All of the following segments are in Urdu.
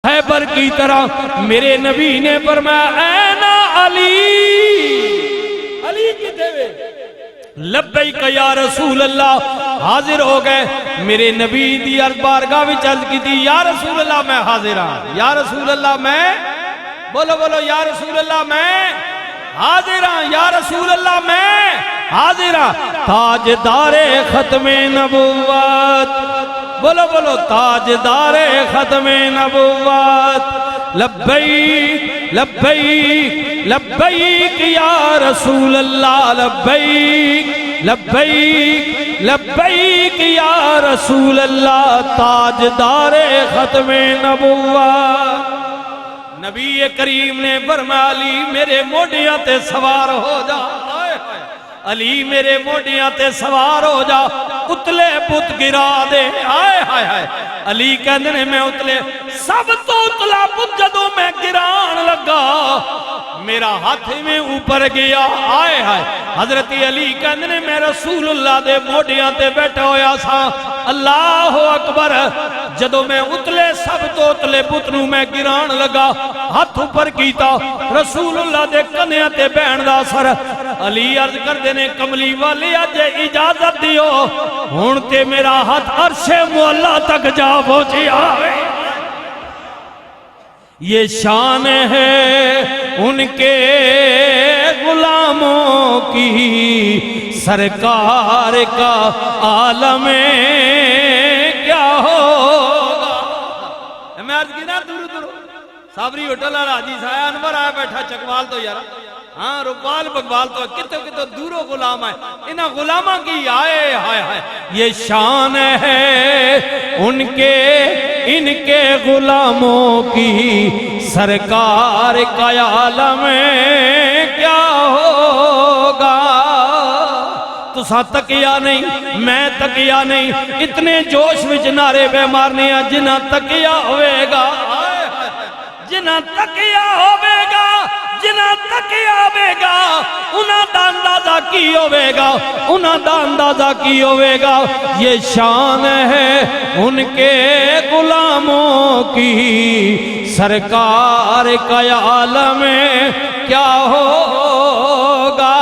خیبر کی طرح میرے نبی نے فرمایا اینا علی، علی کتے ہوئے؟ لبیک یا رسول اللہ، حاضر ہو گئے۔ میرے نبی دی عرض بارگاہ وچ عرض کی تھی، یا رسول اللہ میں حاضر ہاں، یا رسول اللہ میں، بولو بولو یا رسول اللہ میں حاضر ہاں، یا رسول اللہ میں حاضر ہاں۔ تاجدار ختم نبوت، بولو بولو تاجدار ختم نبوت، لبیک لبیک لبیک یا رسول اللہ، لبیک لبیک لبیک یا رسول اللہ، تاجدار ختم نبوت۔ نبی کریم نے فرمایا علی میرے موڈیاں تے سوار ہو جا، علی میرے موڈیاں تے سوار ہو جا، اتلے بت گرا دے، آئے ہائے ہائے۔ علی کہندے نے میں اتلے سب تو اتلا بت جدوں میں گران لگا میرا ہاتھ میں اوپر گیا، آئے ہائے۔ حضرت علی کہندے نے میں رسول اللہ دے موڈیاں تے بیٹھا ہویا سا، اللہ اکبر، جدوں میں اتلے سب تو اتلے بتنوں میں گران لگا، ہاتھ اوپر کیتا، رسول اللہ دے کنیاں تے بہن دا سر۔ علی عرض کر دینے کملی والی اج اجازت دیو، ہون تے میرا ہاتھ عرش مولا تک جا پہنچی آوے۔ یہ شان ہے ان کے غلاموں کی، سرکار کا عالم کیا ہوگا۔ میں عرض کی نا دور دور صابری ہوٹل راجی سایہ انور آیا بیٹھا چکوال تو یارا، ہاں رکوال بگوال تو کتو کتو دوروں غلام ہے، انہاں غلامہ کی آئے ہائے ہائے۔ یہ شان ہے ان کے غلاموں کی، سرکار کا عالم کیا ہوگا۔ تو سا تکیا نہیں میں تکیا نہیں، اتنے جوش وچ نعرے بے مارنے ہیں، جنہ تکیا ہوئے گا، جنہ تکیا ہوئے گا، جنہ تکیا ہوئے گا، انہاں دا اندازہ کی ہوئے گا، انہاں دا اندازہ کی ہوئے گا۔ یہ شان ہے ان کے غلاموں کی، سرکار کا عالم کیا ہوگا۔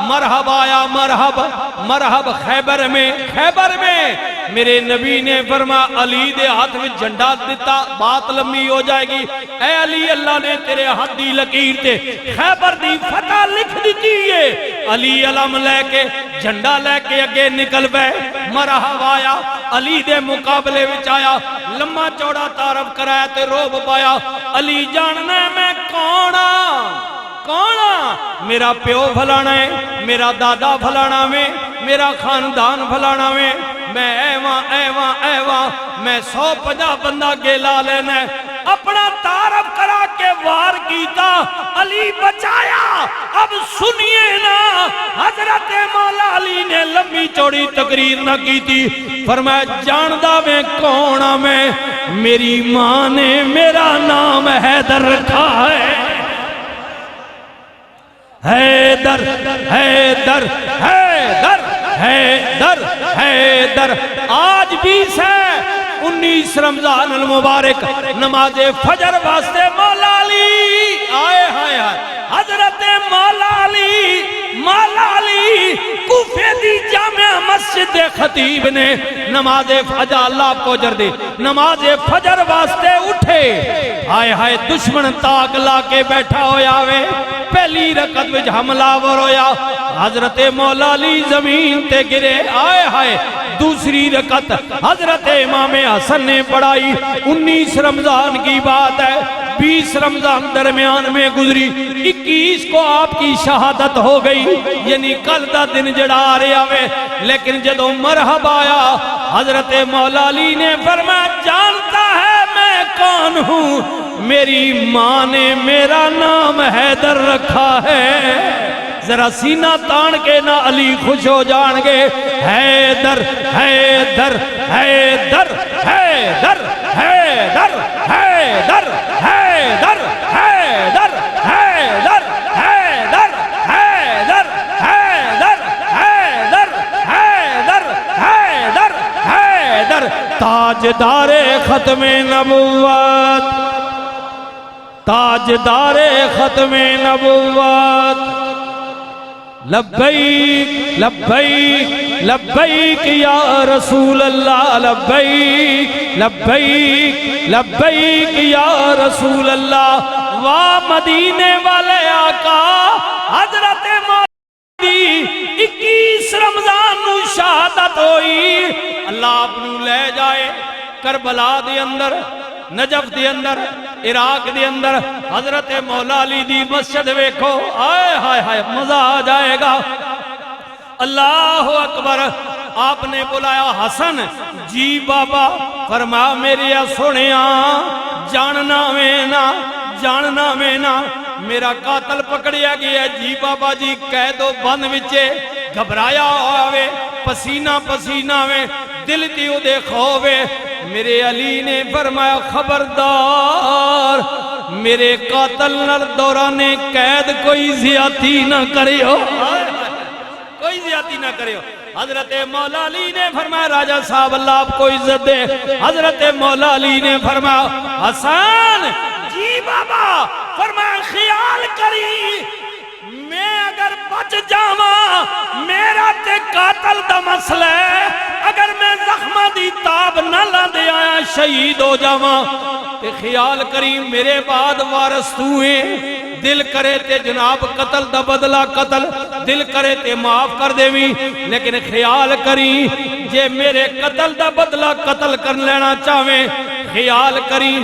مرحب آیا مرحب مرحب خیبر میں، خیبر میں میرے نبی نے فرمایا علی دے ہاتھ میں جھنڈا دیتا، بات لمبی ہو جائے گی، اے علی اللہ نے تیرے ہاتھ دی لکیر تے خیبر دی فتح لکھ دیتی ہے۔ علی علم لے کے جھنڈا لے کے اگے نکل بے، مرحب آیا علی دے مقابلے وچ آیا، لمبا چوڑا تعارف کرایا تے روب پایا، علی جاننا ہے میں کونا کونا، میرا پیو پھلانا ہے، میرا دادا پھلانا میں، میرا خاندان پھلانا میں، میں ایوان ایوان ایوان، میں 150 بندہ گیلا لینا ہے، اپنا تعارف کرا کے وار کیتا، علی بچایا۔ اب سنیے نا حضرت مولا علی نے لمبی چوڑی تقریر نہ کی تھی، فرمایا جاندہ میں کونا میں، میری ماں نے میرا نام حیدر رکھا ہے، حیدر حیدر حیدر حیدر حیدر۔ آج 19 رمضان المبارک نماز فجر واسطے مولا علی آئے ہائے ہائے، حضرت مولا علی کوفے دی جامع مسجد خطیب نے نماز فجر، اللہ کو جر دے، نماز فجر واسطے اٹھے، آئے ہائے دشمن تاک لا کے بیٹھا ہویا وے، پہلی رکعت وچ حملہ ور ہویا، حضرت مولا علی زمین تے گرے، آئے ہائے دوسری رکعت حضرت امام حسن نے پڑھائی، 19 رمضان کی بات ہے، 20 رمضان درمیان میں گزری، 21 کو آپ کی شہادت ہو گئی، یعنی کل دا دن جڑا آ رہا ہے، لیکن جدوں مرحب آیا حضرت مولا علی نے فرمایا جانتا ہے میں کون ہوں، میری ماں نے میرا نام حیدر رکھا ہے۔ ذرا سینہ تان کے نہ علی خوش ہو جان گے، حیدر حیدر حیدر حیدر حیدر حیدر حیدر حیدر حیدر حیدر حیدر حیدر حیدر حیدر حیدر حیدر تاج تاجدار ختم نبوت، تاجدار ختم نبوت، لبیک لبیک لبیک یا رسول اللہ، لبیک لبیک لبیک یا رسول اللہ۔ واہ مدینے والے آقا حضرت مولا 21 رمضان نو شہادت ہوئی، اللہ آپ نو لے جائے کربلا دے اندر، نجف دے اندر، عراق دے اندر، حضرت مولا علی دی مسجد ویکھو، آئے ہائے ہائے مزہ آ جائے گا۔ اللہ اکبر، آپ نے بلایا حسن، جی بابا، فرمایا میرے سنیا جاننا وینا، جاننا وینا، میرا قاتل پکڑیا گیا، جی بابا جی قید و بند وچے گھبرایا ہوئے، پسینہ پسینہ میں دل دیو دے خوفے۔ میرے علی نے فرمایا خبردار میرے قاتل نر دوران قید کوئی زیادتی نہ کریو، کوئی زیادتی نہ کریو۔ حضرت مولا علی نے فرمایا راجہ صاحب اللہ آپ کو عزت دے، حضرت مولا علی نے فرمایا حسن جی بابا، فرمایا خیال کری میں اگر بچ جاواں میرا تے قاتل دا مسئلہ ہے، اگر میں زخمہ دی تاب نہ لندے آیا شہید ہو جاواں تے خیال کری میرے بعد وارث تو ہیں، دل کرے تے جناب قتل دا بدلہ قتل، دل کرے تے معاف کر دیویں، لیکن خیال کری جے میرے قتل دا بدلہ قتل کر لینا چاہویں، خیال کری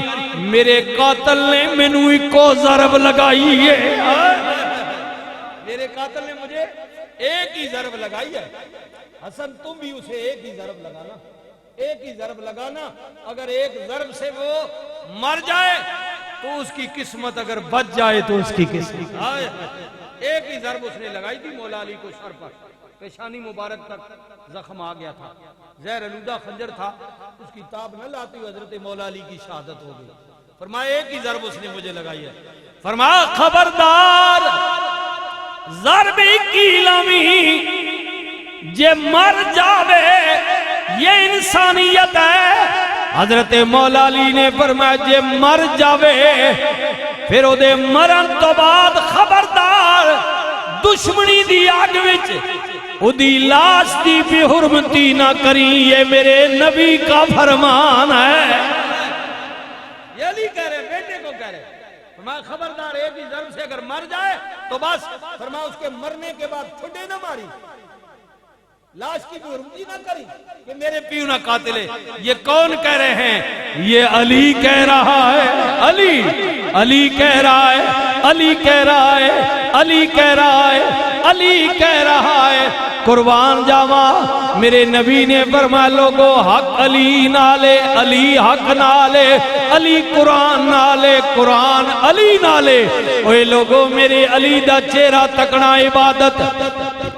میرے قاتل نے مینوں ایکو ضرب لگائی ہے، میرے قاتل نے مجھے ایک ہی ضرب لگائی ہے۔ حسن تم بھی اسے ایک ہی ضرب لگانا، ایک ہی ضرب لگانا، اگر ایک ضرب سے وہ مر جائے تو اس کی قسمت، اگر بچ جائے تو اس کی قسمت۔ ایک ہی ضرب اس نے لگائی تھی مولا علی کو سر پر، پیشانی مبارک تک زخم آ گیا تھا، زہر آلودہ خنجر تھا، اس کی تاب نہ لاتی ہوئی حضرت مولا علی کی شہادت ہو گئی۔ فرمایا ایک ہی ضرب اس نے مجھے لگائی ہے، فرمایا خبردار ضرب کی لمی جے مر جاوے یہ انسانیت ہے۔ حضرت مولا علی نے فرمایا جے مر جاوے پھر او دے مرن تو بعد خبردار دشمنی دی آگ وچ او دی لاش دی بھی حرمتی نہ کریں، یہ میرے نبی کا فرمان ہے۔ یہ علی کہہ رہے بیٹے کو کہہ رہے، فرمایا خبردار ایک ہی ضرب سے اگر مر جائے تو بس، فرمایا اس کے مرنے کے بعد ٹھڈے نہ ماری، لاش کی بھی حرمتی نہ کری کہ میرے پیو نہ قاتل ہے۔ یہ کون کہہ رہے ہیں؟ یہ علی کہہ رہا ہے، علی علی کہہ رہا ہے، علی کہہ رہا ہے، علی کہہ رہا ہے، علی کہہ رہا ہے۔ قربان جاواں میرے نبی نے فرمایا لوگو حق علی نالے، علی حق نالے، علی قرآن نالے، قرآن علی نالے۔ اوے لوگو میرے علی دا چہرہ تکنا عبادت،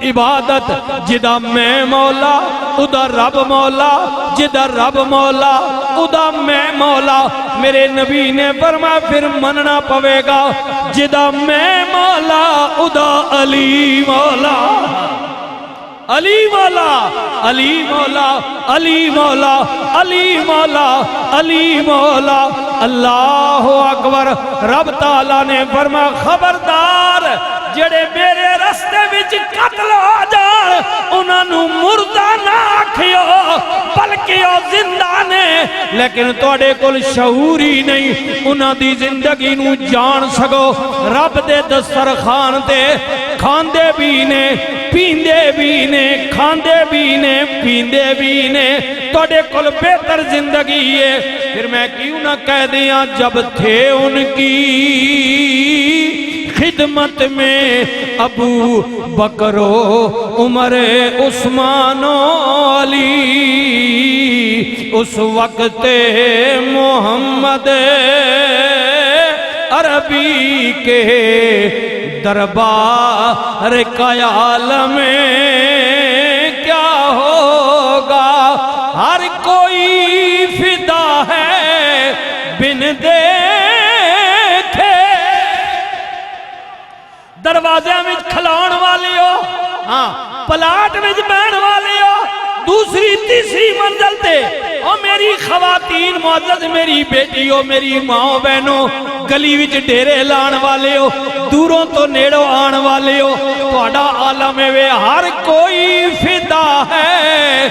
عبادت جدا میں مولا ادا رب مولا، جدا رب مولا ادا میں مولا۔ میرے نبی نے فرمایا پھر مننا پوے گا جدا میں مولا ادا علی مولا، علی مولا، علی مولا، علی مولا، علی مولا، علی مولا۔ اللہ اکبر۔ رب تعالیٰ نے فرمایا خبردار جڑے میرے رستے وچ قتل ہو جان انہاں نو مردہ نہ آکھیو بلکہ او زندہ نے، لیکن تواڈے کول شعور ہی نہیں انہاں دی زندگی نو جان سکو۔ رب دے دسترخوان تے کھاندے بھی نے، پیندے بھی نے، کھاندے بھی نے، پیندے بھی نے، تواڈے کول بہتر زندگی ہے۔ پھر میں کیوں نہ کہہ دیاں جب تھے ان کی خدمت میں ابو بکر و عمر عثمان و علی، اس وقت محمد عربی کے دربار کا عالم کیا ہوگا، ہر کوئی فدا ہے بن دیکھے، دروازے میں کھلاؤن والی ہو، ہاں پلاٹ میں بہن والی ہو، دوسری تیسری منزل تے او میری خواتین معزز، میری بیٹیوں، میری ماں بہنوں، گلی وچ ڈیرے لان والے ہو، دوروں تو نیڑوں آن والے ہو، تہاڈا عالم وے ہر کوئی فدا ہے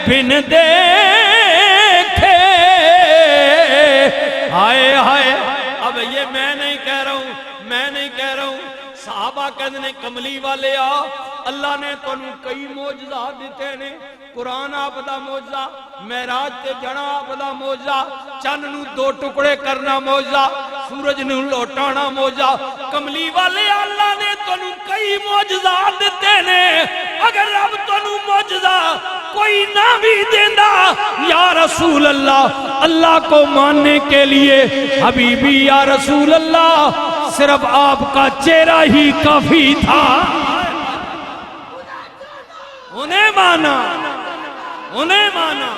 بن دیکھے۔ ہائے ہائے، اب یہ میں نہیں کہہ رہا ہوں، میں نہیں کہہ رہا ہوں، صحابہ کہتے ہیں کملی والے آ، اللہ نے تانوں کئی معجزات دیتے نے، قرآن آپ دا معجزہ، معراج تے جانا آپ دا معجزہ، چند نو دو ٹکڑے کرنا معجزہ، سورج نو لوٹانا معجزہ، کملی والے اللہ نے تانوں کئی معجزات دیتے نے، اگر رب تانوں معجزہ کوئی نہ بھی دیندا، یا رسول اللہ، اللہ کو ماننے کے لیے حبیبی یا رسول اللہ صرف آپ کا چہرہ ہی کافی تھا۔ انہیں مانا، انہیں مانا۔